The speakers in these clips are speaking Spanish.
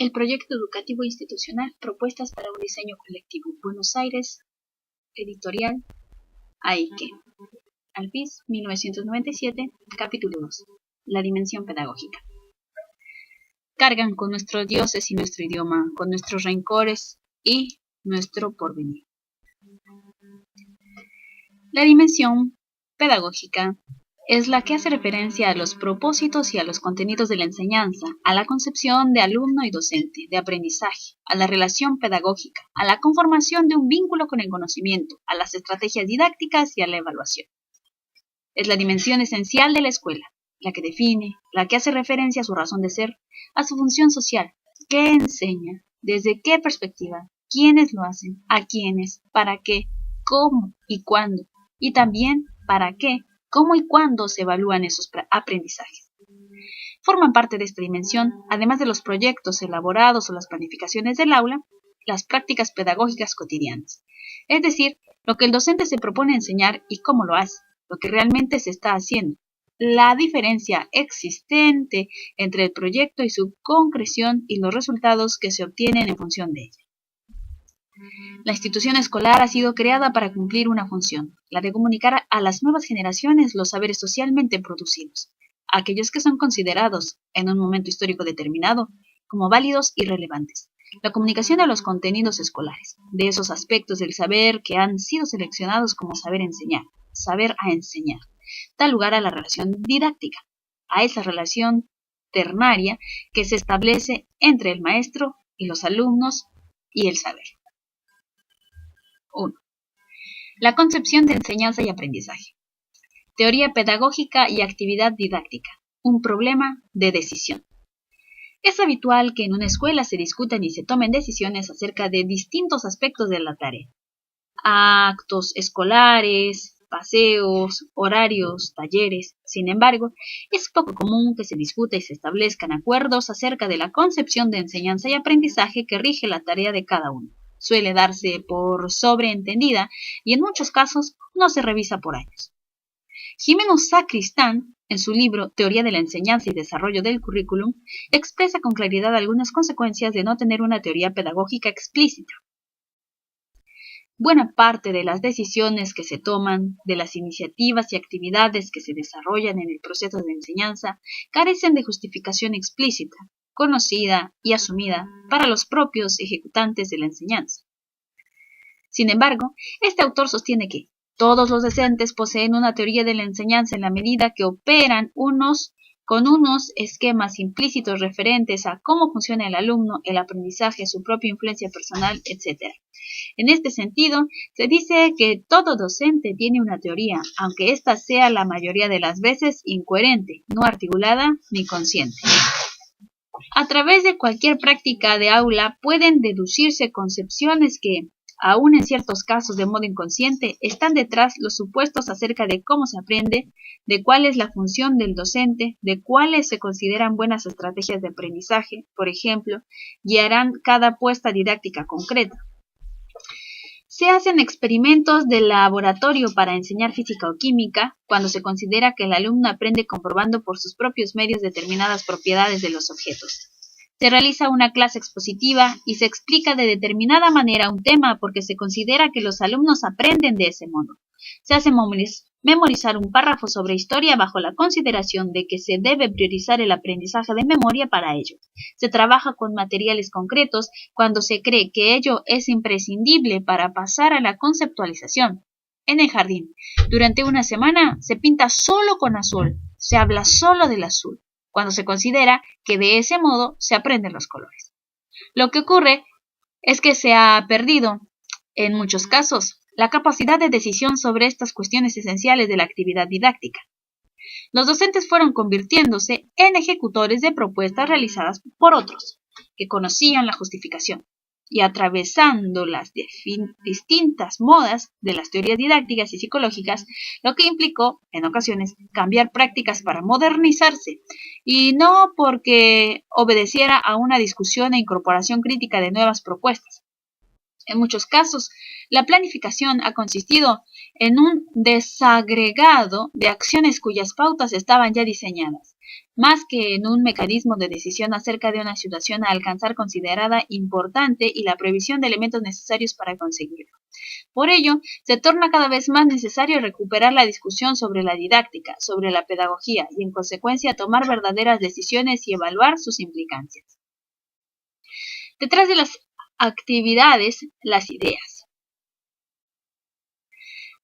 El proyecto educativo institucional Propuestas para un diseño colectivo. Buenos Aires, editorial Aike. Alpiz, 1997, capítulo 2. La dimensión pedagógica. Cargan con nuestros dioses y nuestro idioma, con nuestros rencores y nuestro porvenir. La dimensión pedagógica es la que hace referencia a los propósitos y a los contenidos de la enseñanza, a la concepción de alumno y docente, de aprendizaje, a la relación pedagógica, a la conformación de un vínculo con el conocimiento, a las estrategias didácticas y a la evaluación. Es la dimensión esencial de la escuela, la que define, la que hace referencia a su razón de ser, a su función social, qué enseña, desde qué perspectiva, quiénes lo hacen, a quiénes, para qué, cómo y cuándo, y también para qué, cómo y cuándo se evalúan esos aprendizajes. Forman parte de esta dimensión, además de los proyectos elaborados o las planificaciones del aula, las prácticas pedagógicas cotidianas, es decir, lo que el docente se propone enseñar y cómo lo hace, lo que realmente se está haciendo, la diferencia existente entre el proyecto y su concreción y los resultados que se obtienen en función de ella. La institución escolar ha sido creada para cumplir una función, la de comunicar a las nuevas generaciones los saberes socialmente producidos, aquellos que son considerados, en un momento histórico determinado, como válidos y relevantes. La comunicación de los contenidos escolares, de esos aspectos del saber que han sido seleccionados como saber enseñar, saber a enseñar, da lugar a la relación didáctica, a esa relación ternaria que se establece entre el maestro y los alumnos y el saber. 1. La concepción de enseñanza y aprendizaje. Teoría pedagógica y actividad didáctica. Un problema de decisión. Es habitual que en una escuela se discutan y se tomen decisiones acerca de distintos aspectos de la tarea. Actos escolares, paseos, horarios, talleres. Sin embargo, es poco común que se discuta y se establezcan acuerdos acerca de la concepción de enseñanza y aprendizaje que rige la tarea de cada uno. Suele darse por sobreentendida y en muchos casos no se revisa por años. Jimeno Sacristán, en su libro Teoría de la enseñanza y desarrollo del currículum, expresa con claridad algunas consecuencias de no tener una teoría pedagógica explícita. Buena parte de las decisiones que se toman, de las iniciativas y actividades que se desarrollan en el proceso de enseñanza, carecen de justificación explícita, conocida y asumida para los propios ejecutantes de la enseñanza. Sin embargo, este autor sostiene que todos los docentes poseen una teoría de la enseñanza en la medida que operan con unos esquemas implícitos referentes a cómo funciona el alumno, el aprendizaje, su propia influencia personal, etc. En este sentido, se dice que todo docente tiene una teoría, aunque ésta sea la mayoría de las veces incoherente, no articulada ni consciente. A través de cualquier práctica de aula pueden deducirse concepciones que, aún en ciertos casos de modo inconsciente, están detrás los supuestos acerca de cómo se aprende, de cuál es la función del docente, de cuáles se consideran buenas estrategias de aprendizaje, por ejemplo, guiarán cada apuesta didáctica concreta. Se hacen experimentos de laboratorio para enseñar física o química cuando se considera que el alumno aprende comprobando por sus propios medios determinadas propiedades de los objetos. Se realiza una clase expositiva y se explica de determinada manera un tema porque se considera que los alumnos aprenden de ese modo. Se hace memorizar un párrafo sobre historia bajo la consideración de que se debe priorizar el aprendizaje de memoria para ello. Se trabaja con materiales concretos cuando se cree que ello es imprescindible para pasar a la conceptualización. En el jardín, durante una semana, se pinta solo con azul, se habla solo del azul, cuando se considera que de ese modo se aprenden los colores. Lo que ocurre es que se ha perdido, en muchos casos, la capacidad de decisión sobre estas cuestiones esenciales de la actividad didáctica. Los docentes fueron convirtiéndose en ejecutores de propuestas realizadas por otros, que conocían la justificación, y atravesando las distintas modas de las teorías didácticas y psicológicas, lo que implicó, en ocasiones, cambiar prácticas para modernizarse, y no porque obedeciera a una discusión e incorporación crítica de nuevas propuestas. En muchos casos, la planificación ha consistido en un desagregado de acciones cuyas pautas estaban ya diseñadas, más que en un mecanismo de decisión acerca de una situación a alcanzar considerada importante y la previsión de elementos necesarios para conseguirlo. Por ello, se torna cada vez más necesario recuperar la discusión sobre la didáctica, sobre la pedagogía y, en consecuencia, tomar verdaderas decisiones y evaluar sus implicancias. Detrás de las actividades, las ideas.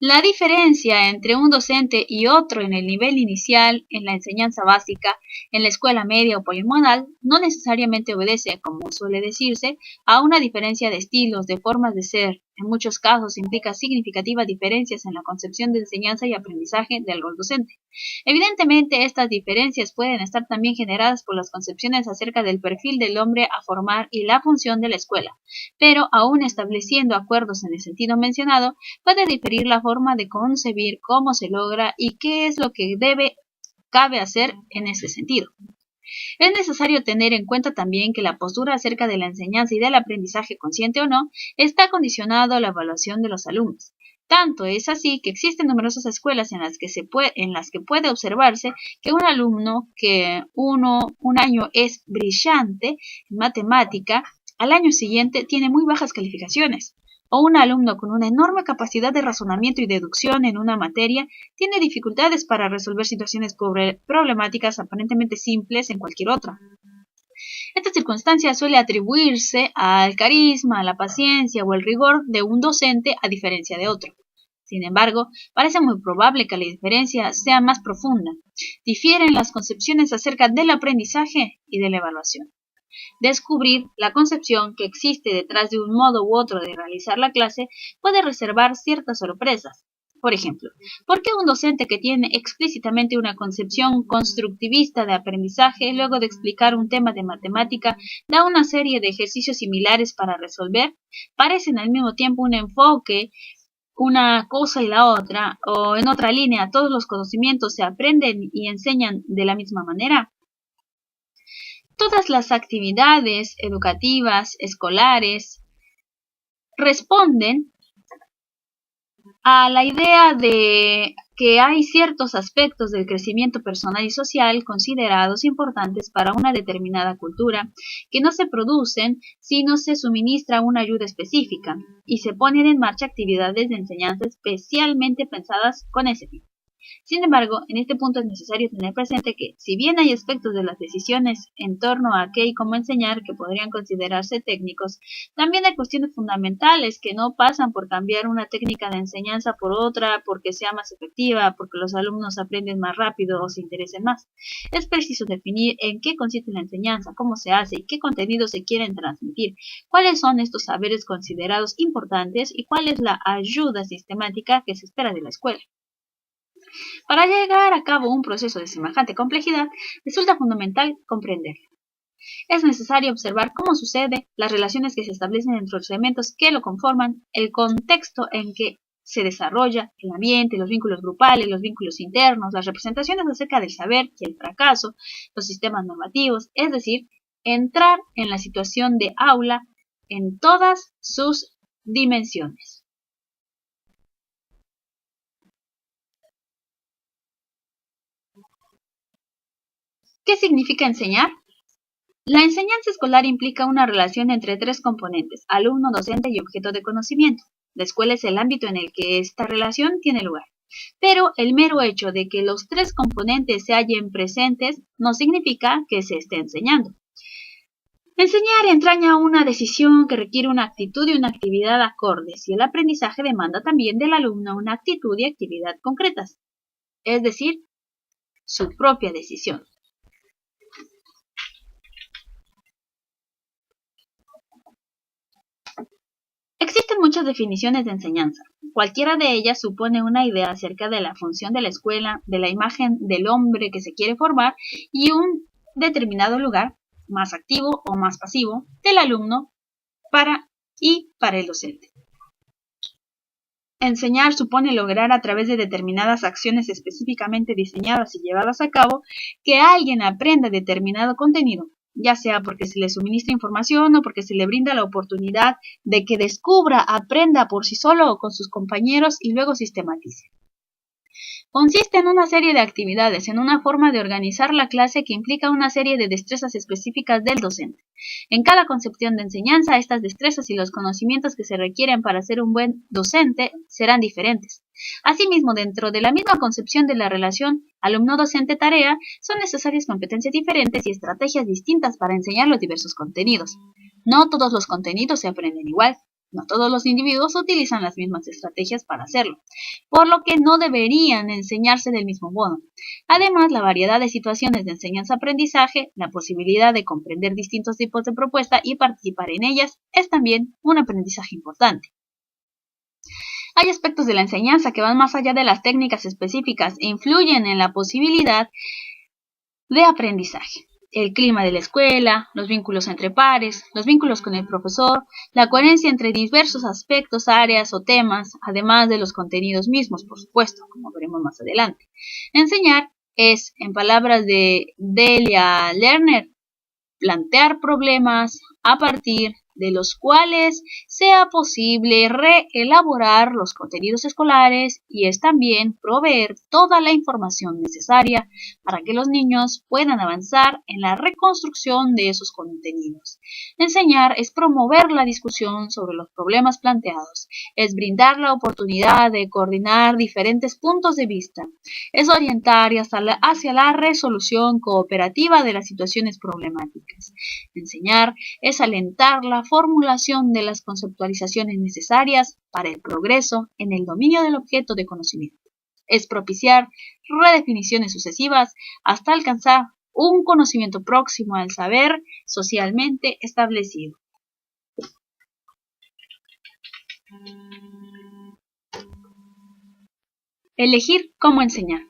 La diferencia entre un docente y otro en el nivel inicial, en la enseñanza básica, en la escuela media o polimodal, no necesariamente obedece, como suele decirse, a una diferencia de estilos, de formas de ser. En muchos casos implica significativas diferencias en la concepción de enseñanza y aprendizaje del rol docente. Evidentemente, estas diferencias pueden estar también generadas por las concepciones acerca del perfil del hombre a formar y la función de la escuela, pero aún estableciendo acuerdos en el sentido mencionado, puede diferir la forma de concebir cómo se logra y qué es lo que cabe hacer en este sentido. Es necesario tener en cuenta también que la postura acerca de la enseñanza y del aprendizaje, consciente o no, está condicionado a la evaluación de los alumnos. Tanto es así que existen numerosas escuelas en las que puede observarse que un alumno que un año es brillante en matemática, al año siguiente tiene muy bajas calificaciones. O un alumno con una enorme capacidad de razonamiento y deducción en una materia tiene dificultades para resolver situaciones problemáticas aparentemente simples en cualquier otra. Esta circunstancia suele atribuirse al carisma, a la paciencia o el rigor de un docente a diferencia de otro. Sin embargo, parece muy probable que la diferencia sea más profunda. Difieren las concepciones acerca del aprendizaje y de la evaluación. Descubrir la concepción que existe detrás de un modo u otro de realizar la clase puede reservar ciertas sorpresas. Por ejemplo, ¿por qué un docente que tiene explícitamente una concepción constructivista de aprendizaje, luego de explicar un tema de matemática, da una serie de ejercicios similares para resolver? Parecen al mismo tiempo un enfoque, una cosa y la otra, o en otra línea, todos los conocimientos se aprenden y enseñan de la misma manera. Todas las actividades educativas, escolares, responden a la idea de que hay ciertos aspectos del crecimiento personal y social considerados importantes para una determinada cultura que no se producen si no se suministra una ayuda específica y se ponen en marcha actividades de enseñanza especialmente pensadas con ese fin. Sin embargo, en este punto es necesario tener presente que, si bien hay aspectos de las decisiones en torno a qué y cómo enseñar que podrían considerarse técnicos, también hay cuestiones fundamentales que no pasan por cambiar una técnica de enseñanza por otra porque sea más efectiva, porque los alumnos aprenden más rápido o se interesen más. Es preciso definir en qué consiste la enseñanza, cómo se hace y qué contenidos se quieren transmitir, cuáles son estos saberes considerados importantes y cuál es la ayuda sistemática que se espera de la escuela. Para llevar a cabo un proceso de semejante complejidad, resulta fundamental comprenderlo. Es necesario observar cómo sucede, las relaciones que se establecen entre los elementos que lo conforman, el contexto en que se desarrolla, el ambiente, los vínculos grupales, los vínculos internos, las representaciones acerca del saber y el fracaso, los sistemas normativos, es decir, entrar en la situación de aula en todas sus dimensiones. ¿Qué significa enseñar? La enseñanza escolar implica una relación entre tres componentes: alumno, docente y objeto de conocimiento. La escuela es el ámbito en el que esta relación tiene lugar. Pero el mero hecho de que los tres componentes se hallen presentes no significa que se esté enseñando. Enseñar entraña una decisión que requiere una actitud y una actividad acordes, y el aprendizaje demanda también del alumno una actitud y actividad concretas, es decir, su propia decisión. Existen muchas definiciones de enseñanza. Cualquiera de ellas supone una idea acerca de la función de la escuela, de la imagen del hombre que se quiere formar y un determinado lugar, más activo o más pasivo, del alumno para el docente. Enseñar supone lograr a través de determinadas acciones específicamente diseñadas y llevadas a cabo que alguien aprenda determinado contenido, ya sea porque se le suministra información o porque se le brinda la oportunidad de que descubra, aprenda por sí solo o con sus compañeros y luego sistematice. Consiste en una serie de actividades, en una forma de organizar la clase que implica una serie de destrezas específicas del docente. En cada concepción de enseñanza, estas destrezas y los conocimientos que se requieren para ser un buen docente serán diferentes. Asimismo, dentro de la misma concepción de la relación alumno-docente-tarea, son necesarias competencias diferentes y estrategias distintas para enseñar los diversos contenidos. No todos los contenidos se aprenden igual. No todos los individuos utilizan las mismas estrategias para hacerlo, por lo que no deberían enseñarse del mismo modo. Además, la variedad de situaciones de enseñanza-aprendizaje, la posibilidad de comprender distintos tipos de propuesta y participar en ellas, es también un aprendizaje importante. Hay aspectos de la enseñanza que van más allá de las técnicas específicas e influyen en la posibilidad de aprendizaje. El clima de la escuela, los vínculos entre pares, los vínculos con el profesor, la coherencia entre diversos aspectos, áreas o temas, además de los contenidos mismos, por supuesto, como veremos más adelante. Enseñar es, en palabras de Delia Lerner, plantear problemas a partir de los cuales sea posible reelaborar los contenidos escolares y es también proveer toda la información necesaria para que los niños puedan avanzar en la reconstrucción de esos contenidos. Enseñar es promover la discusión sobre los problemas planteados, es brindar la oportunidad de coordinar diferentes puntos de vista, es orientar hacia la resolución cooperativa de las situaciones problemáticas. Enseñar es alentar la formulación de las conceptualizaciones necesarias para el progreso en el dominio del objeto de conocimiento. Es propiciar redefiniciones sucesivas hasta alcanzar un conocimiento próximo al saber socialmente establecido. Elegir cómo enseñar.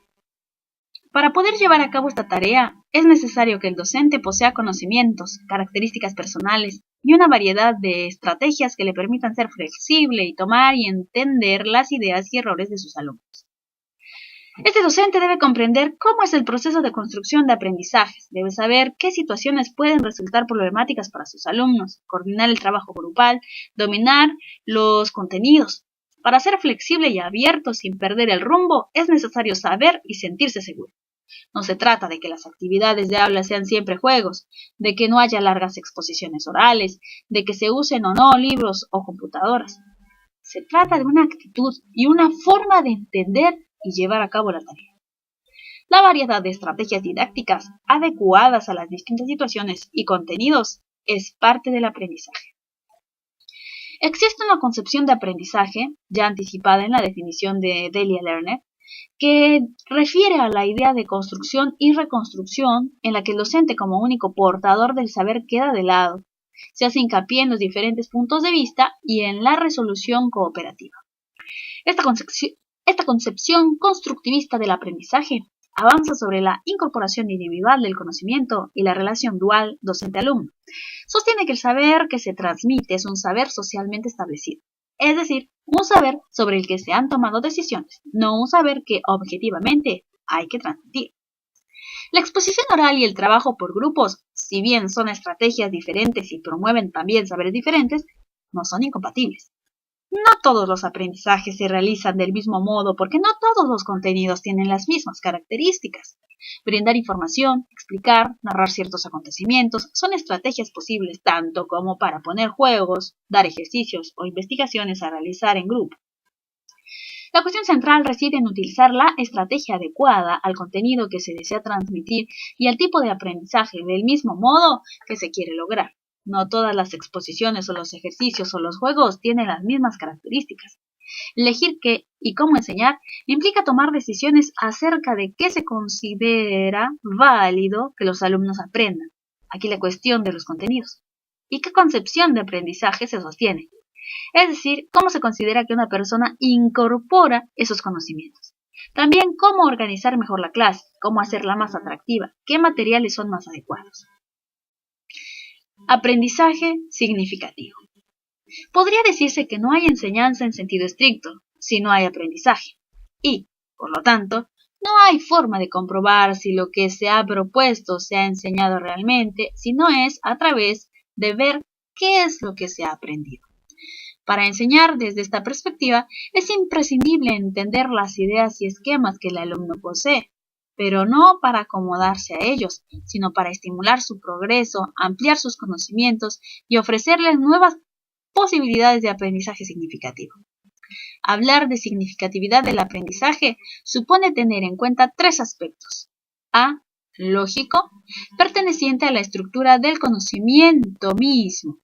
Para poder llevar a cabo esta tarea, es necesario que el docente posea conocimientos, características personales y una variedad de estrategias que le permitan ser flexible y tomar y entender las ideas y errores de sus alumnos. Este docente debe comprender cómo es el proceso de construcción de aprendizajes, debe saber qué situaciones pueden resultar problemáticas para sus alumnos, coordinar el trabajo grupal, dominar los contenidos. Para ser flexible y abierto sin perder el rumbo, es necesario saber y sentirse seguro. No se trata de que las actividades de aula sean siempre juegos, de que no haya largas exposiciones orales, de que se usen o no libros o computadoras. Se trata de una actitud y una forma de entender y llevar a cabo la tarea. La variedad de estrategias didácticas adecuadas a las distintas situaciones y contenidos es parte del aprendizaje. Existe una concepción de aprendizaje, ya anticipada en la definición de Delia Lerner, que refiere a la idea de construcción y reconstrucción en la que el docente como único portador del saber queda de lado. Se hace hincapié en los diferentes puntos de vista y en la resolución cooperativa. Esta concepción constructivista del aprendizaje avanza sobre la incorporación individual del conocimiento y la relación dual docente-alumno. Sostiene que el saber que se transmite es un saber socialmente establecido, es decir, un saber sobre el que se han tomado decisiones, no un saber que objetivamente hay que transmitir. La exposición oral y el trabajo por grupos, si bien son estrategias diferentes y promueven también saberes diferentes, no son incompatibles. No todos los aprendizajes se realizan del mismo modo porque no todos los contenidos tienen las mismas características. Brindar información, explicar, narrar ciertos acontecimientos son estrategias posibles tanto como para poner juegos, dar ejercicios o investigaciones a realizar en grupo. La cuestión central reside en utilizar la estrategia adecuada al contenido que se desea transmitir y al tipo de aprendizaje del mismo modo que se quiere lograr. No todas las exposiciones o los ejercicios o los juegos tienen las mismas características. Elegir qué y cómo enseñar implica tomar decisiones acerca de qué se considera válido que los alumnos aprendan. Aquí la cuestión de los contenidos. ¿Y qué concepción de aprendizaje se sostiene? Es decir, cómo se considera que una persona incorpora esos conocimientos. También cómo organizar mejor la clase, cómo hacerla más atractiva, qué materiales son más adecuados. Aprendizaje significativo. Podría decirse que no hay enseñanza en sentido estricto si no hay aprendizaje. Y, por lo tanto, no hay forma de comprobar si lo que se ha propuesto se ha enseñado realmente, si no es a través de ver qué es lo que se ha aprendido. Para enseñar desde esta perspectiva, es imprescindible entender las ideas y esquemas que el alumno posee, pero no para acomodarse a ellos, sino para estimular su progreso, ampliar sus conocimientos y ofrecerles nuevas posibilidades de aprendizaje significativo. Hablar de significatividad del aprendizaje supone tener en cuenta tres aspectos. A. Lógico, perteneciente a la estructura del conocimiento mismo.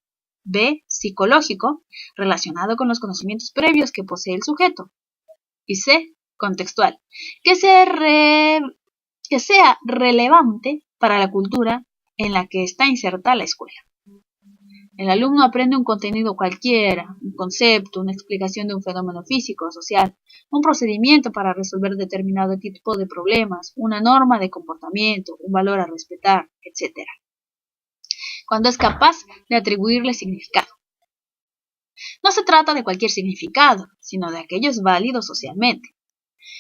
B. Psicológico, relacionado con los conocimientos previos que posee el sujeto. Y C. Contextual, que sea relevante para la cultura en la que está insertada la escuela. El alumno aprende un contenido cualquiera, un concepto, una explicación de un fenómeno físico o social, un procedimiento para resolver determinado tipo de problemas, una norma de comportamiento, un valor a respetar, etc. Cuando es capaz de atribuirle significado. No se trata de cualquier significado, sino de aquellos válidos socialmente.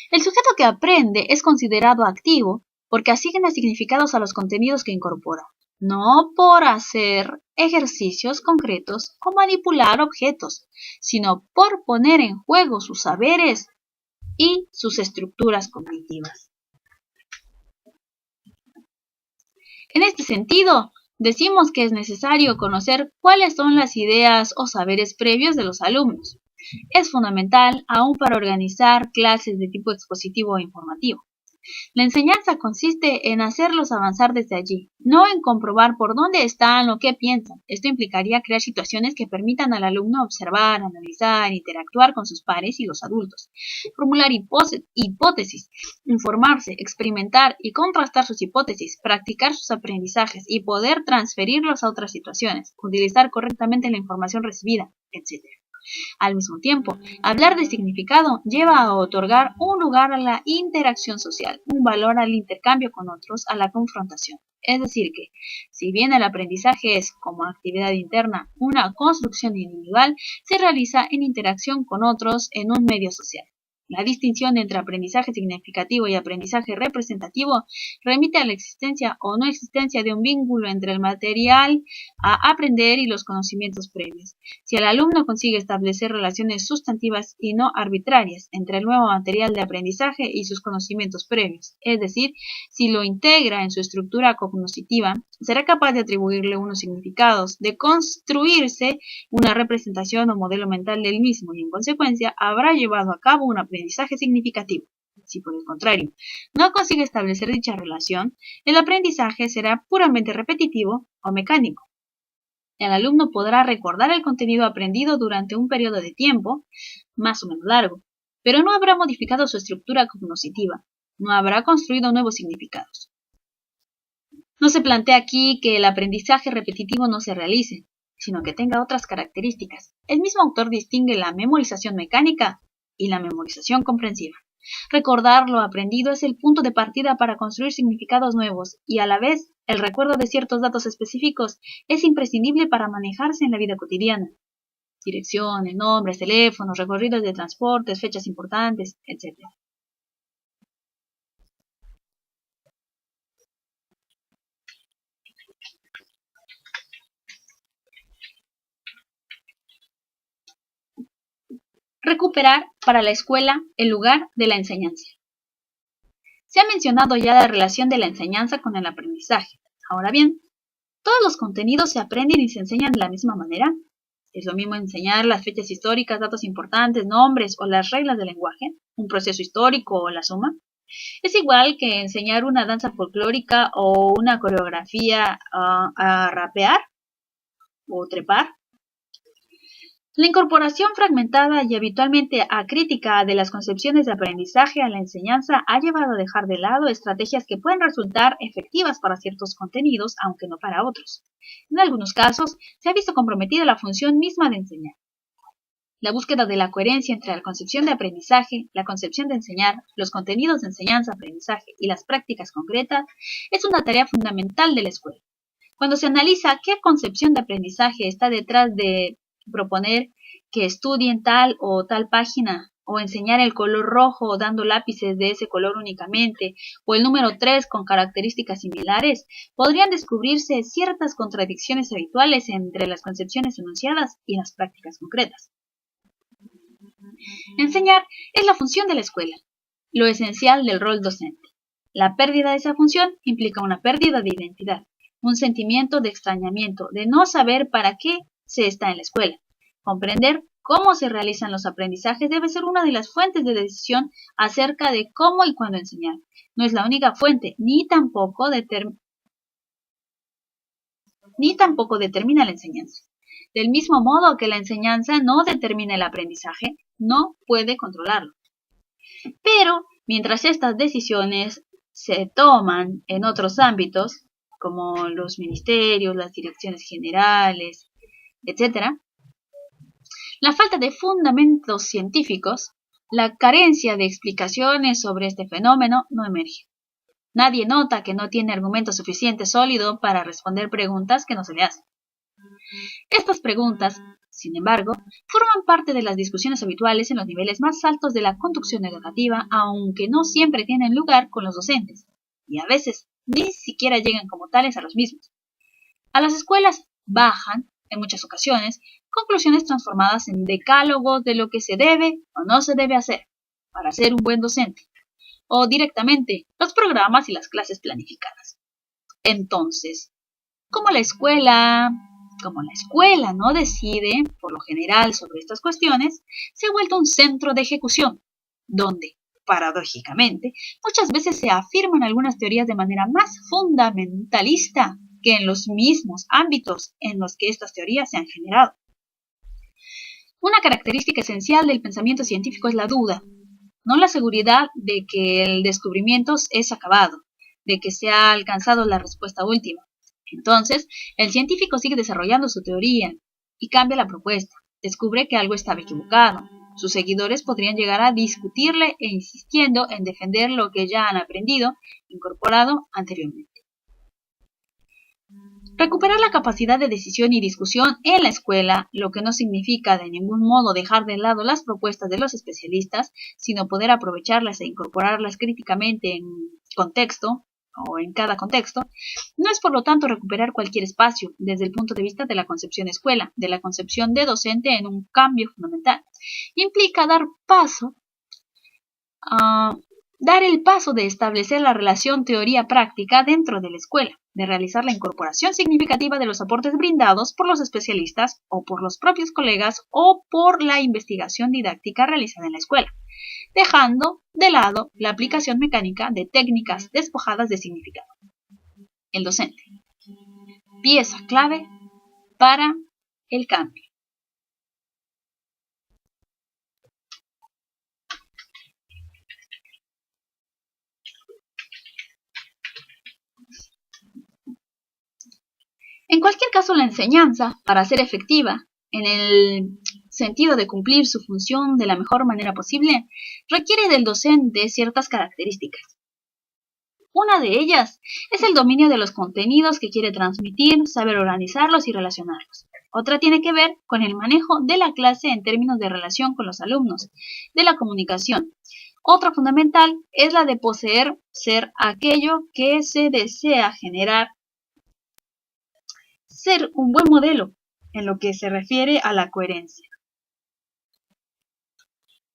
El sujeto que aprende es considerado activo porque asigna significados a los contenidos que incorpora, no por hacer ejercicios concretos o manipular objetos, sino por poner en juego sus saberes y sus estructuras cognitivas. En este sentido, decimos que es necesario conocer cuáles son las ideas o saberes previos de los alumnos. Es fundamental aún para organizar clases de tipo expositivo o informativo. La enseñanza consiste en hacerlos avanzar desde allí, no en comprobar por dónde están o qué piensan. Esto implicaría crear situaciones que permitan al alumno observar, analizar, interactuar con sus pares y los adultos, formular hipótesis, informarse, experimentar y contrastar sus hipótesis, practicar sus aprendizajes y poder transferirlos a otras situaciones, utilizar correctamente la información recibida, etc. Al mismo tiempo, hablar de significado lleva a otorgar un lugar a la interacción social, un valor al intercambio con otros, a la confrontación. Es decir que, si bien el aprendizaje es, como actividad interna, una construcción individual, se realiza en interacción con otros en un medio social. La distinción entre aprendizaje significativo y aprendizaje representativo remite a la existencia o no existencia de un vínculo entre el material a aprender y los conocimientos previos. Si el alumno consigue establecer relaciones sustantivas y no arbitrarias entre el nuevo material de aprendizaje y sus conocimientos previos, es decir, si lo integra en su estructura cognitiva, será capaz de atribuirle unos significados, de construirse una representación o modelo mental del mismo y, en consecuencia, habrá llevado a cabo un aprendizaje significativo. Si, por el contrario, no consigue establecer dicha relación, el aprendizaje será puramente repetitivo o mecánico. El alumno podrá recordar el contenido aprendido durante un periodo de tiempo, más o menos largo, pero no habrá modificado su estructura cognitiva, no habrá construido nuevos significados. No se plantea aquí que el aprendizaje repetitivo no se realice, sino que tenga otras características. El mismo autor distingue la memorización mecánica y la memorización comprensiva. Recordar lo aprendido es el punto de partida para construir significados nuevos y, a la vez, el recuerdo de ciertos datos específicos es imprescindible para manejarse en la vida cotidiana. Direcciones, nombres, teléfonos, recorridos de transportes, fechas importantes, etc. Recuperar para la escuela el lugar de la enseñanza. Se ha mencionado ya la relación de la enseñanza con el aprendizaje. Ahora bien, ¿todos los contenidos se aprenden y se enseñan de la misma manera? ¿Es lo mismo enseñar las fechas históricas, datos importantes, nombres o las reglas del lenguaje, un proceso histórico o la suma? ¿Es igual que enseñar una danza folclórica o una coreografía a rapear o trepar? La incorporación fragmentada y habitualmente acrítica de las concepciones de aprendizaje a la enseñanza ha llevado a dejar de lado estrategias que pueden resultar efectivas para ciertos contenidos, aunque no para otros. En algunos casos, se ha visto comprometida la función misma de enseñar. La búsqueda de la coherencia entre la concepción de aprendizaje, la concepción de enseñar, los contenidos de enseñanza-aprendizaje y las prácticas concretas es una tarea fundamental de la escuela. Cuando se analiza qué concepción de aprendizaje está detrás de proponer que estudien tal o tal página, o enseñar el color rojo dando lápices de ese color únicamente, o el número 3 con características similares, podrían descubrirse ciertas contradicciones habituales entre las concepciones enunciadas y las prácticas concretas. Enseñar es la función de la escuela, lo esencial del rol docente. La pérdida de esa función implica una pérdida de identidad, un sentimiento de extrañamiento, de no saber para qué se está en la escuela. Comprender cómo se realizan los aprendizajes debe ser una de las fuentes de decisión acerca de cómo y cuándo enseñar. No es la única fuente, ni tampoco determina la enseñanza. Del mismo modo que la enseñanza no determina el aprendizaje, no puede controlarlo. Pero mientras estas decisiones se toman en otros ámbitos, como los ministerios, las direcciones generales, etc., la falta de fundamentos científicos, la carencia de explicaciones sobre este fenómeno no emerge. Nadie nota que no tiene argumento suficiente sólido para responder preguntas que no se le hacen. Estas preguntas, sin embargo, forman parte de las discusiones habituales en los niveles más altos de la conducción educativa, aunque no siempre tienen lugar con los docentes, y a veces ni siquiera llegan como tales a los mismos. A las escuelas bajan, en muchas ocasiones, conclusiones transformadas en decálogos de lo que se debe o no se debe hacer para ser un buen docente, o directamente los programas y las clases planificadas. Entonces, como la escuela no decide, por lo general, sobre estas cuestiones, se ha vuelto un centro de ejecución, donde, paradójicamente, muchas veces se afirman algunas teorías de manera más fundamentalista que en los mismos ámbitos en los que estas teorías se han generado. Una característica esencial del pensamiento científico es la duda, no la seguridad de que el descubrimiento es acabado, de que se ha alcanzado la respuesta última. Entonces, el científico sigue desarrollando su teoría y cambia la propuesta, descubre que algo estaba equivocado. Sus seguidores podrían llegar a discutirle e insistiendo en defender lo que ya han aprendido, incorporado anteriormente. Recuperar la capacidad de decisión y discusión en la escuela, lo que no significa de ningún modo dejar de lado las propuestas de los especialistas, sino poder aprovecharlas e incorporarlas críticamente en contexto o en cada contexto, no es por lo tanto recuperar cualquier espacio desde el punto de vista de la concepción escuela, de la concepción de docente en un cambio fundamental. Implica dar el paso de establecer la relación teoría-práctica dentro de la escuela, de realizar la incorporación significativa de los aportes brindados por los especialistas o por los propios colegas o por la investigación didáctica realizada en la escuela, dejando de lado la aplicación mecánica de técnicas despojadas de significado. El docente, pieza clave para el cambio. En cualquier caso, la enseñanza, para ser efectiva, en el sentido de cumplir su función de la mejor manera posible, requiere del docente ciertas características. Una de ellas es el dominio de los contenidos que quiere transmitir, saber organizarlos y relacionarlos. Otra tiene que ver con el manejo de la clase en términos de relación con los alumnos, de la comunicación. Otra fundamental es la de poseer ser aquello que se desea generar, ser un buen modelo en lo que se refiere a la coherencia.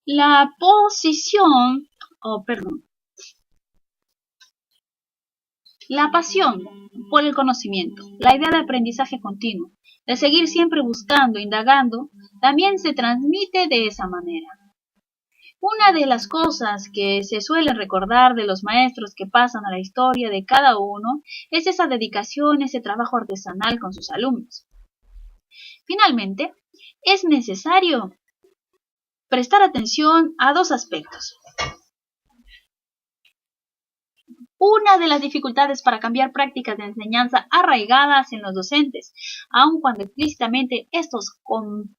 La pasión por el conocimiento, la idea de aprendizaje continuo, de seguir siempre buscando, indagando, también se transmite de esa manera. Una de las cosas que se suele recordar de los maestros que pasan a la historia de cada uno es esa dedicación, ese trabajo artesanal con sus alumnos. Finalmente, es necesario prestar atención a dos aspectos. Una de las dificultades para cambiar prácticas de enseñanza arraigadas en los docentes, aun cuando explícitamente estos comparten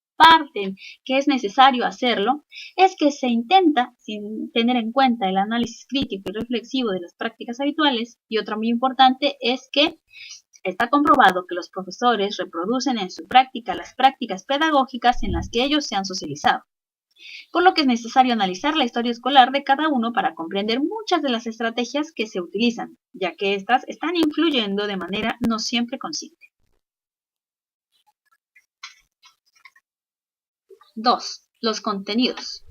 que es necesario hacerlo, es que se intenta, sin tener en cuenta el análisis crítico y reflexivo de las prácticas habituales, y otra muy importante es que está comprobado que los profesores reproducen en su práctica las prácticas pedagógicas en las que ellos se han socializado, por lo que es necesario analizar la historia escolar de cada uno para comprender muchas de las estrategias que se utilizan, ya que éstas están influyendo de manera no siempre consciente. 2. Los contenidos.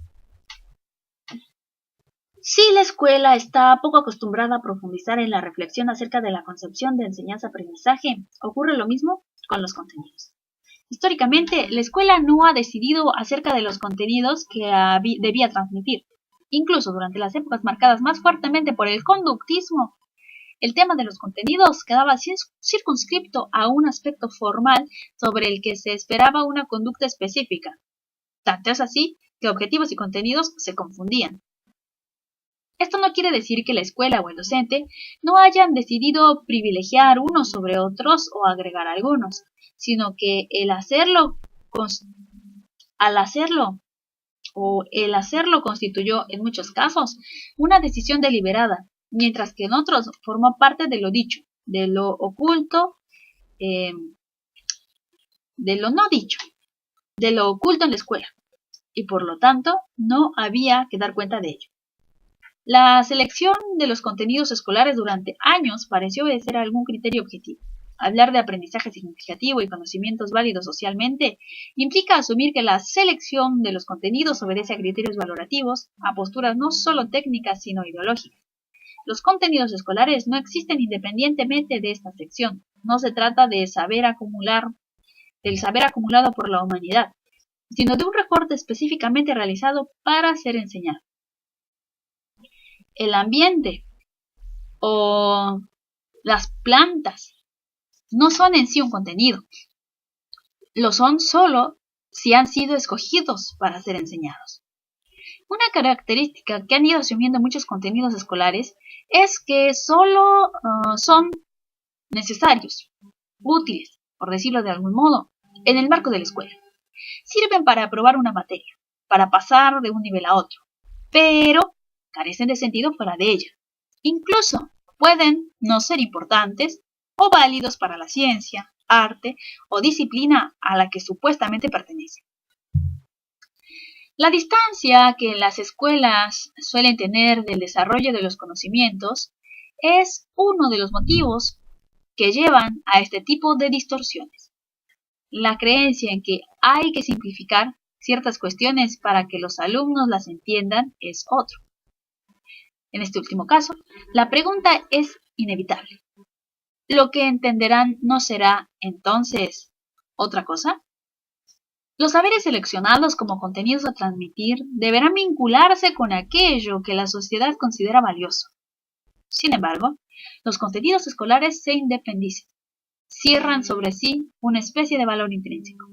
Si la escuela está poco acostumbrada a profundizar en la reflexión acerca de la concepción de enseñanza-aprendizaje, ocurre lo mismo con los contenidos. Históricamente, la escuela no ha decidido acerca de los contenidos que debía transmitir. Incluso durante las épocas marcadas más fuertemente por el conductismo, el tema de los contenidos quedaba circunscripto a un aspecto formal sobre el que se esperaba una conducta específica. Tanto es así que objetivos y contenidos se confundían. Esto no quiere decir que la escuela o el docente no hayan decidido privilegiar unos sobre otros o agregar algunos, sino que el hacerlo constituyó en muchos casos una decisión deliberada, mientras que en otros formó parte de lo dicho, de lo oculto, de lo no dicho, de lo oculto en la escuela, y por lo tanto no había que dar cuenta de ello. La selección de los contenidos escolares durante años pareció obedecer a algún criterio objetivo. Hablar de aprendizaje significativo y conocimientos válidos socialmente implica asumir que la selección de los contenidos obedece a criterios valorativos, a posturas no solo técnicas sino ideológicas. Los contenidos escolares no existen independientemente de esta sección. No se trata del saber acumulado por la humanidad, sino de un recorte específicamente realizado para ser enseñado. El ambiente o las plantas no son en sí un contenido. Lo son solo si han sido escogidos para ser enseñados. Una característica que han ido asumiendo muchos contenidos escolares es que solo son necesarios, útiles, por decirlo de algún modo, en el marco de la escuela. Sirven para aprobar una materia, para pasar de un nivel a otro, pero carecen de sentido fuera de ella. Incluso pueden no ser importantes o válidos para la ciencia, arte o disciplina a la que supuestamente pertenecen. La distancia que las escuelas suelen tener del desarrollo de los conocimientos es uno de los motivos que llevan a este tipo de distorsiones. La creencia en que hay que simplificar ciertas cuestiones para que los alumnos las entiendan es otro. En este último caso, la pregunta es inevitable. ¿Lo que entenderán no será, entonces, otra cosa? Los saberes seleccionados como contenidos a transmitir deberán vincularse con aquello que la sociedad considera valioso. Sin embargo, los contenidos escolares se independizan, cierran sobre sí una especie de valor intrínseco.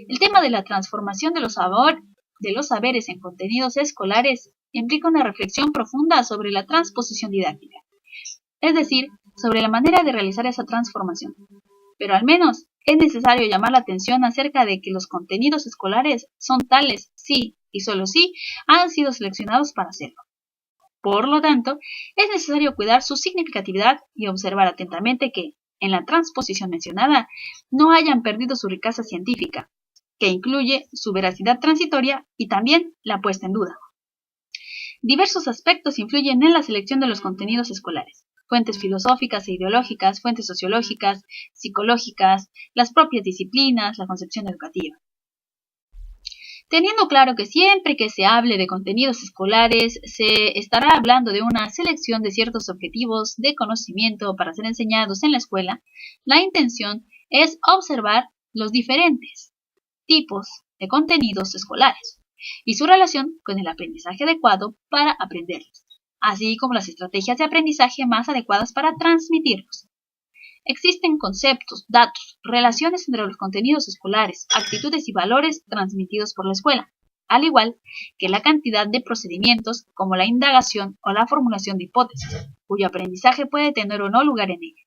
El tema de la transformación de los saberes en contenidos escolares implica una reflexión profunda sobre la transposición didáctica, es decir, sobre la manera de realizar esa transformación. Pero al menos es necesario llamar la atención acerca de que los contenidos escolares son tales si y solo si han sido seleccionados para hacerlo. Por lo tanto, es necesario cuidar su significatividad y observar atentamente que, en la transposición mencionada, no hayan perdido su riqueza científica, que incluye su veracidad transitoria y también la puesta en duda. Diversos aspectos influyen en la selección de los contenidos escolares: fuentes filosóficas e ideológicas, fuentes sociológicas, psicológicas, las propias disciplinas, la concepción educativa. Teniendo claro que siempre que se hable de contenidos escolares, se estará hablando de una selección de ciertos objetivos de conocimiento para ser enseñados en la escuela, la intención es observar los diferentes tipos de contenidos escolares y su relación con el aprendizaje adecuado para aprenderlos, así como las estrategias de aprendizaje más adecuadas para transmitirlos. Existen conceptos, datos, relaciones entre los contenidos escolares, actitudes y valores transmitidos por la escuela, al igual que la cantidad de procedimientos como la indagación o la formulación de hipótesis, cuyo aprendizaje puede tener o no lugar en ella.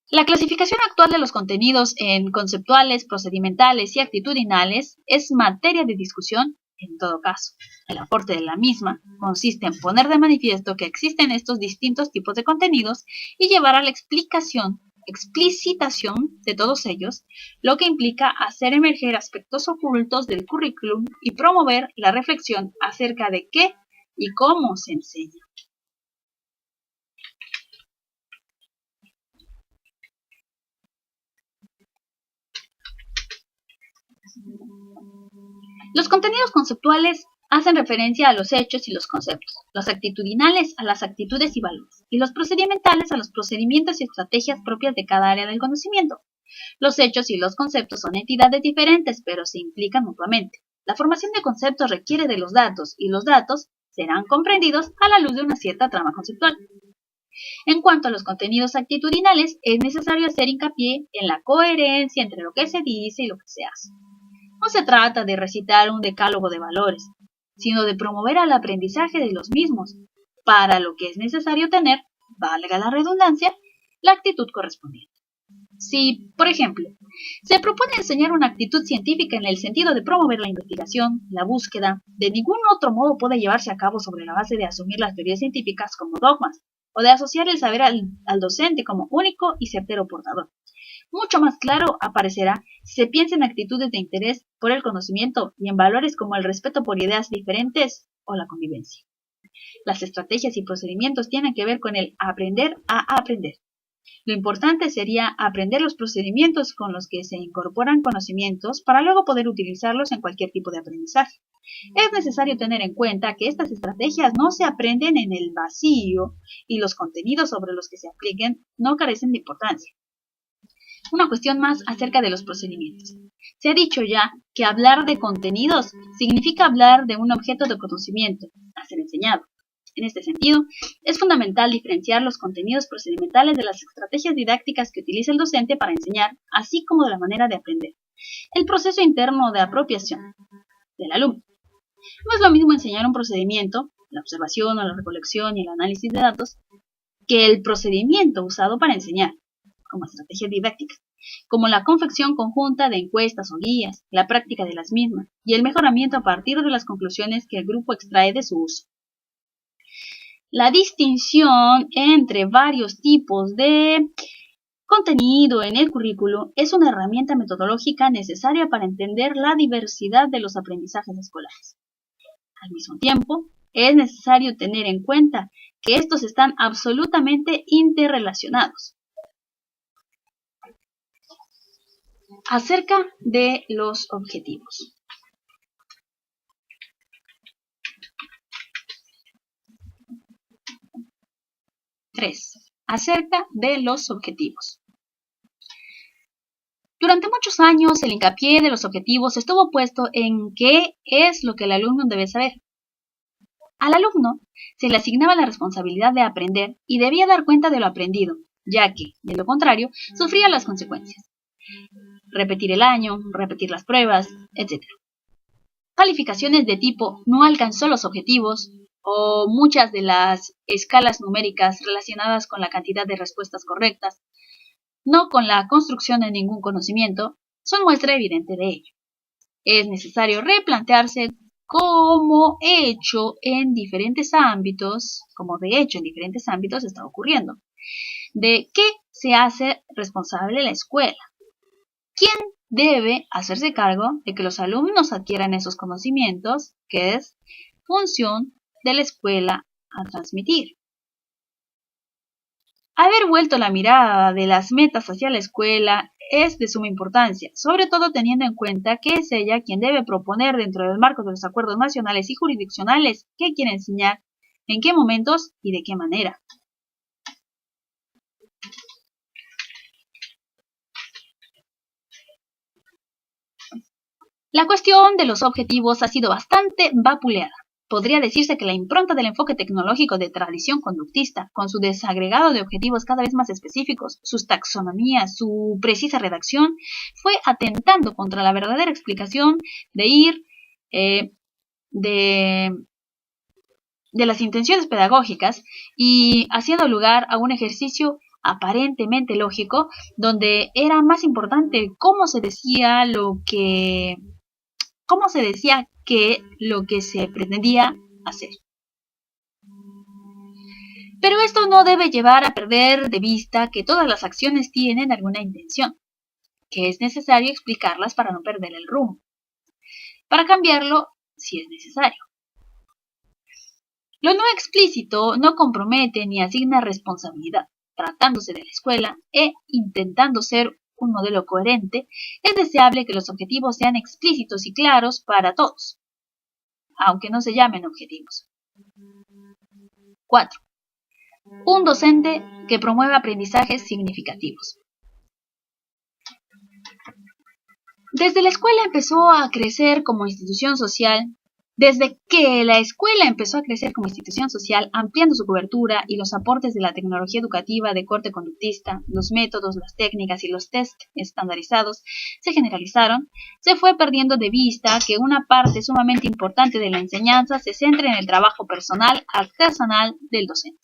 La clasificación actual de los contenidos en conceptuales, procedimentales y actitudinales es materia de discusión en todo caso. El aporte de la misma consiste en poner de manifiesto que existen estos distintos tipos de contenidos y llevar a la explicitación de todos ellos, lo que implica hacer emerger aspectos ocultos del currículum y promover la reflexión acerca de qué y cómo se enseña. Los contenidos conceptuales hacen referencia a los hechos y los conceptos, los actitudinales a las actitudes y valores, y los procedimentales a los procedimientos y estrategias propias de cada área del conocimiento. Los hechos y los conceptos son entidades diferentes, pero se implican mutuamente. La formación de conceptos requiere de los datos, y los datos serán comprendidos a la luz de una cierta trama conceptual. En cuanto a los contenidos actitudinales, es necesario hacer hincapié en la coherencia entre lo que se dice y lo que se hace. No se trata de recitar un decálogo de valores, sino de promover el aprendizaje de los mismos, para lo que es necesario tener, valga la redundancia, la actitud correspondiente. Si, por ejemplo, se propone enseñar una actitud científica en el sentido de promover la investigación, la búsqueda, de ningún otro modo puede llevarse a cabo sobre la base de asumir las teorías científicas como dogmas, o de asociar el saber al docente como único y certero portador. Mucho más claro aparecerá si se piensa en actitudes de interés por el conocimiento y en valores como el respeto por ideas diferentes o la convivencia. Las estrategias y procedimientos tienen que ver con el aprender a aprender. Lo importante sería aprender los procedimientos con los que se incorporan conocimientos para luego poder utilizarlos en cualquier tipo de aprendizaje. Es necesario tener en cuenta que estas estrategias no se aprenden en el vacío y los contenidos sobre los que se apliquen no carecen de importancia. Una cuestión más acerca de los procedimientos. Se ha dicho ya que hablar de contenidos significa hablar de un objeto de conocimiento a ser enseñado. En este sentido, es fundamental diferenciar los contenidos procedimentales de las estrategias didácticas que utiliza el docente para enseñar, así como de la manera de aprender. El proceso interno de apropiación del alumno. No es lo mismo enseñar un procedimiento, la observación o la recolección y el análisis de datos, que el procedimiento usado para enseñar, como estrategia didáctica, como la confección conjunta de encuestas o guías, la práctica de las mismas y el mejoramiento a partir de las conclusiones que el grupo extrae de su uso. La distinción entre varios tipos de contenido en el currículo es una herramienta metodológica necesaria para entender la diversidad de los aprendizajes escolares. Al mismo tiempo, es necesario tener en cuenta que estos están absolutamente interrelacionados. Acerca de los objetivos. Acerca de los objetivos. Durante muchos años, el hincapié de los objetivos estuvo puesto en qué es lo que el alumno debe saber. Al alumno se le asignaba la responsabilidad de aprender y debía dar cuenta de lo aprendido, ya que, de lo contrario, sufría las consecuencias. Repetir el año, repetir las pruebas, etc. Calificaciones de tipo no alcanzó los objetivos o muchas de las escalas numéricas relacionadas con la cantidad de respuestas correctas, no con la construcción de ningún conocimiento, son muestra evidente de ello. Es necesario replantearse como de hecho en diferentes ámbitos está ocurriendo, de qué se hace responsable la escuela. ¿Quién debe hacerse cargo de que los alumnos adquieran esos conocimientos, que es función de la escuela a transmitir? Haber vuelto la mirada de las metas hacia la escuela es de suma importancia, sobre todo teniendo en cuenta que es ella quien debe proponer dentro del marco de los acuerdos nacionales y jurisdiccionales qué quiere enseñar, en qué momentos y de qué manera. La cuestión de los objetivos ha sido bastante vapuleada. Podría decirse que la impronta del enfoque tecnológico de tradición conductista, con su desagregado de objetivos cada vez más específicos, sus taxonomías, su precisa redacción, fue atentando contra la verdadera explicación de las intenciones pedagógicas y haciendo lugar a un ejercicio aparentemente lógico, donde era más importante cómo se decía que lo que se pretendía hacer. Pero esto no debe llevar a perder de vista que todas las acciones tienen alguna intención, que es necesario explicarlas para no perder el rumbo, para cambiarlo si es necesario. Lo no explícito no compromete ni asigna responsabilidad. Tratándose de la escuela e intentando ser un modelo coherente, es deseable que los objetivos sean explícitos y claros para todos. aunque no se llamen objetivos. 4. Un docente que promueve aprendizajes significativos. Desde la escuela empezó a crecer como institución social, ampliando su cobertura y los aportes de la tecnología educativa de corte conductista, los métodos, las técnicas y los test estandarizados se generalizaron, se fue perdiendo de vista que una parte sumamente importante de la enseñanza se centra en el trabajo personal, artesanal del docente.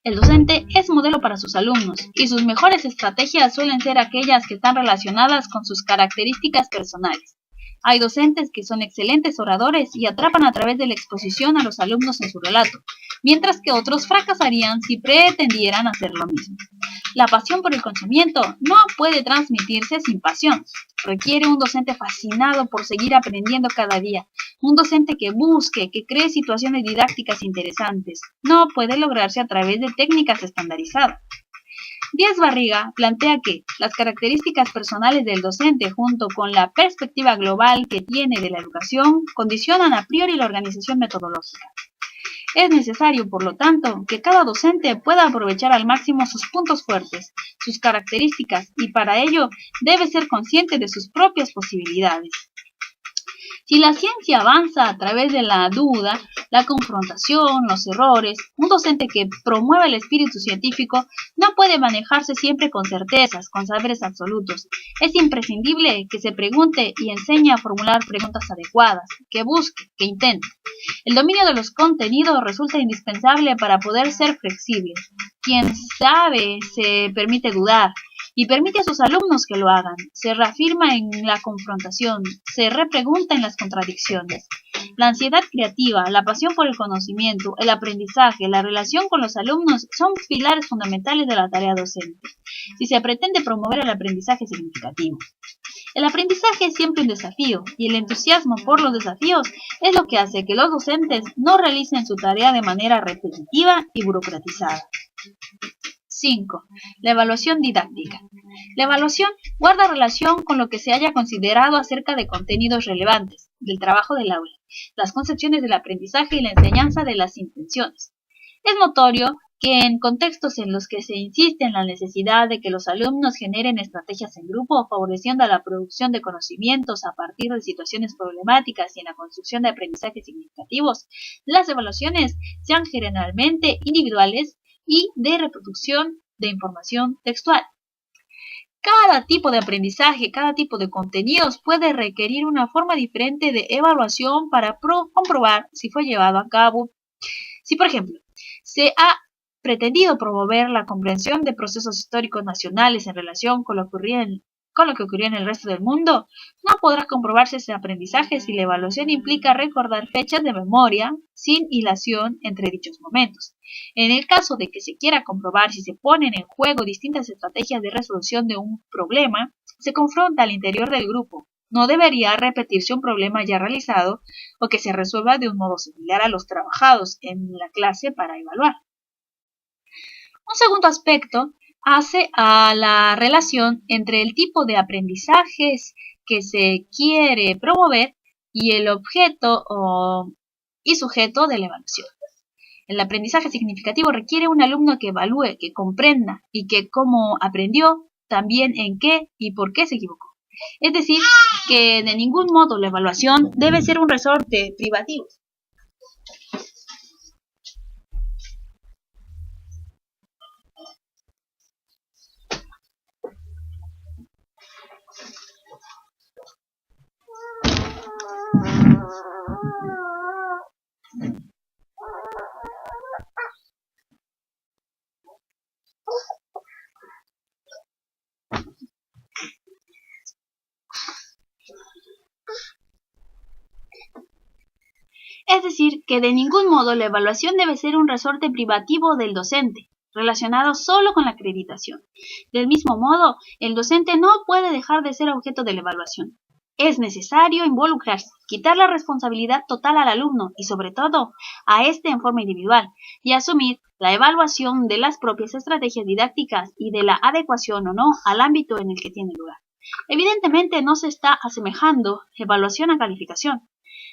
El docente es modelo para sus alumnos y sus mejores estrategias suelen ser aquellas que están relacionadas con sus características personales. Hay docentes que son excelentes oradores y atrapan a través de la exposición a los alumnos en su relato, mientras que otros fracasarían si pretendieran hacer lo mismo. La pasión por el conocimiento no puede transmitirse sin pasión. Requiere un docente fascinado por seguir aprendiendo cada día, un docente que busque, que cree situaciones didácticas interesantes. No puede lograrse a través de técnicas estandarizadas. Díaz Barriga plantea que las características personales del docente junto con la perspectiva global que tiene de la educación condicionan a priori la organización metodológica. Es necesario, por lo tanto, que cada docente pueda aprovechar al máximo sus puntos fuertes, sus características, y para ello debe ser consciente de sus propias posibilidades. Si la ciencia avanza a través de la duda, la confrontación, los errores, un docente que promueva el espíritu científico no puede manejarse siempre con certezas, con saberes absolutos. Es imprescindible que se pregunte y enseñe a formular preguntas adecuadas, que busque, que intente. El dominio de los contenidos resulta indispensable para poder ser flexible. Quien sabe se permite dudar y permite a sus alumnos que lo hagan. Se reafirma en la confrontación, se repregunta en las contradicciones. La ansiedad creativa, la pasión por el conocimiento, el aprendizaje, la relación con los alumnos son pilares fundamentales de la tarea docente, si se pretende promover el aprendizaje significativo. El aprendizaje es siempre un desafío, y el entusiasmo por los desafíos es lo que hace que los docentes no realicen su tarea de manera repetitiva y burocratizada. 5. La evaluación didáctica. La evaluación guarda relación con lo que se haya considerado acerca de contenidos relevantes, del trabajo del aula, las concepciones del aprendizaje y la enseñanza de las intenciones. Es notorio que en contextos en los que se insiste en la necesidad de que los alumnos generen estrategias en grupo, favoreciendo la producción de conocimientos a partir de situaciones problemáticas y en la construcción de aprendizajes significativos, las evaluaciones sean generalmente individuales y de reproducción de información textual. Cada tipo de aprendizaje, cada tipo de contenidos puede requerir una forma diferente de evaluación para comprobar si fue llevado a cabo. Si, por ejemplo, se ha pretendido promover la comprensión de procesos históricos nacionales en relación con lo que ocurrió en el resto del mundo, no podrá comprobarse ese aprendizaje si la evaluación implica recordar fechas de memoria sin hilación entre dichos momentos. En el caso de que se quiera comprobar si se ponen en juego distintas estrategias de resolución de un problema, se confronta al interior del grupo. No debería repetirse un problema ya realizado o que se resuelva de un modo similar a los trabajados en la clase para evaluar. Un segundo aspecto hace a la relación entre el tipo de aprendizajes que se quiere promover y el objeto y sujeto de la evaluación. El aprendizaje significativo requiere un alumno que evalúe, que comprenda y que cómo aprendió, también en qué y por qué se equivocó. Es decir, que de ningún modo la evaluación debe ser un resorte privativo. Es decir, que de ningún modo la evaluación debe ser un resorte privativo del docente, relacionado solo con la acreditación. Del mismo modo, el docente no puede dejar de ser objeto de la evaluación. Es necesario involucrarse, quitar la responsabilidad total al alumno y sobre todo a éste en forma individual y asumir la evaluación de las propias estrategias didácticas y de la adecuación o no al ámbito en el que tiene lugar. Evidentemente no se está asemejando evaluación a calificación.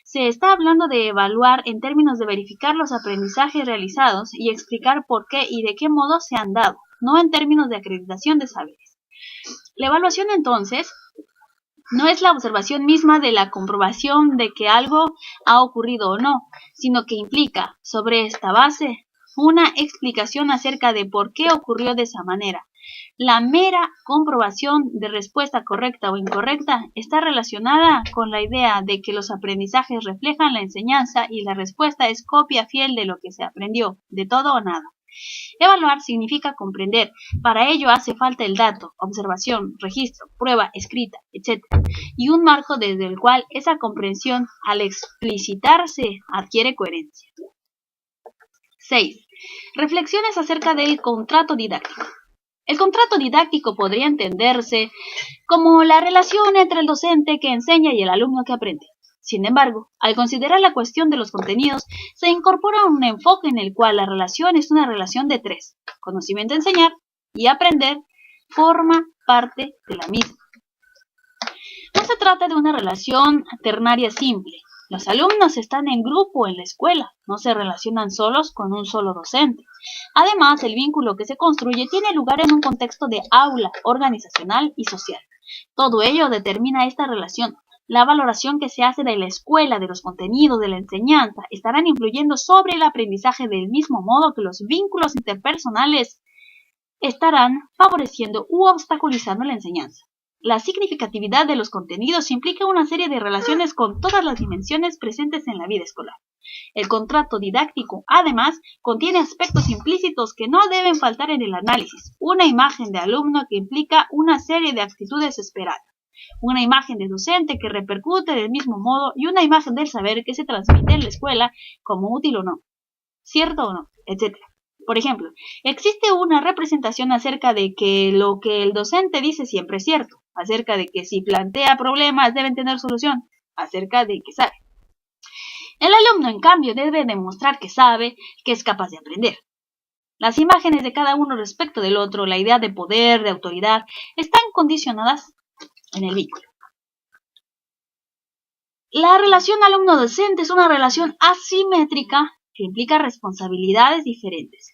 Se está hablando de evaluar en términos de verificar los aprendizajes realizados y explicar por qué y de qué modo se han dado, no en términos de acreditación de saberes. La evaluación, entonces, no es la observación misma de la comprobación de que algo ha ocurrido o no, sino que implica, sobre esta base, una explicación acerca de por qué ocurrió de esa manera. La mera comprobación de respuesta correcta o incorrecta está relacionada con la idea de que los aprendizajes reflejan la enseñanza y la respuesta es copia fiel de lo que se aprendió, de todo o nada. Evaluar significa comprender. Para ello hace falta el dato, observación, registro, prueba, escrita, etc. y un marco desde el cual esa comprensión, al explicitarse, adquiere coherencia. 6. Reflexiones acerca del contrato didáctico. El contrato didáctico podría entenderse como la relación entre el docente que enseña y el alumno que aprende. Sin embargo, al considerar la cuestión de los contenidos, se incorpora un enfoque en el cual la relación es una relación de tres. Conocimiento a enseñar y aprender forma parte de la misma. No se trata de una relación ternaria simple. Los alumnos están en grupo en la escuela, no se relacionan solos con un solo docente. Además, el vínculo que se construye tiene lugar en un contexto de aula, organizacional y social. Todo ello determina esta relación. La valoración que se hace de la escuela, de los contenidos, de la enseñanza, estarán influyendo sobre el aprendizaje del mismo modo que los vínculos interpersonales estarán favoreciendo u obstaculizando la enseñanza. La significatividad de los contenidos implica una serie de relaciones con todas las dimensiones presentes en la vida escolar. El contrato didáctico, además, contiene aspectos implícitos que no deben faltar en el análisis. Una imagen de alumno que implica una serie de actitudes esperadas. Una imagen de docente que repercute del mismo modo y una imagen del saber que se transmite en la escuela como útil o no, cierto o no, etc. Por ejemplo, existe una representación acerca de que lo que el docente dice siempre es cierto, acerca de que si plantea problemas deben tener solución, acerca de que sabe. El alumno, en cambio, debe demostrar que sabe, que es capaz de aprender. Las imágenes de cada uno respecto del otro, la idea de poder, de autoridad, están condicionadas en el vínculo. La relación alumno-docente es una relación asimétrica que implica responsabilidades diferentes.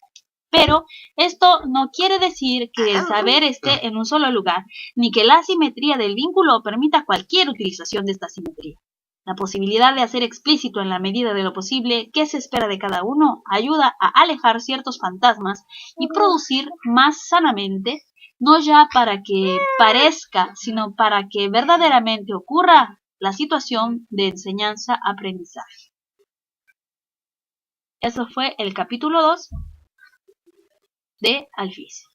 Pero esto no quiere decir que el saber esté en un solo lugar, ni que la asimetría del vínculo permita cualquier utilización de esta asimetría. La posibilidad de hacer explícito en la medida de lo posible qué se espera de cada uno ayuda a alejar ciertos fantasmas y producir más sanamente, no ya para que parezca, sino para que verdaderamente ocurra la situación de enseñanza-aprendizaje. Eso fue el capítulo 2 de Alfiz.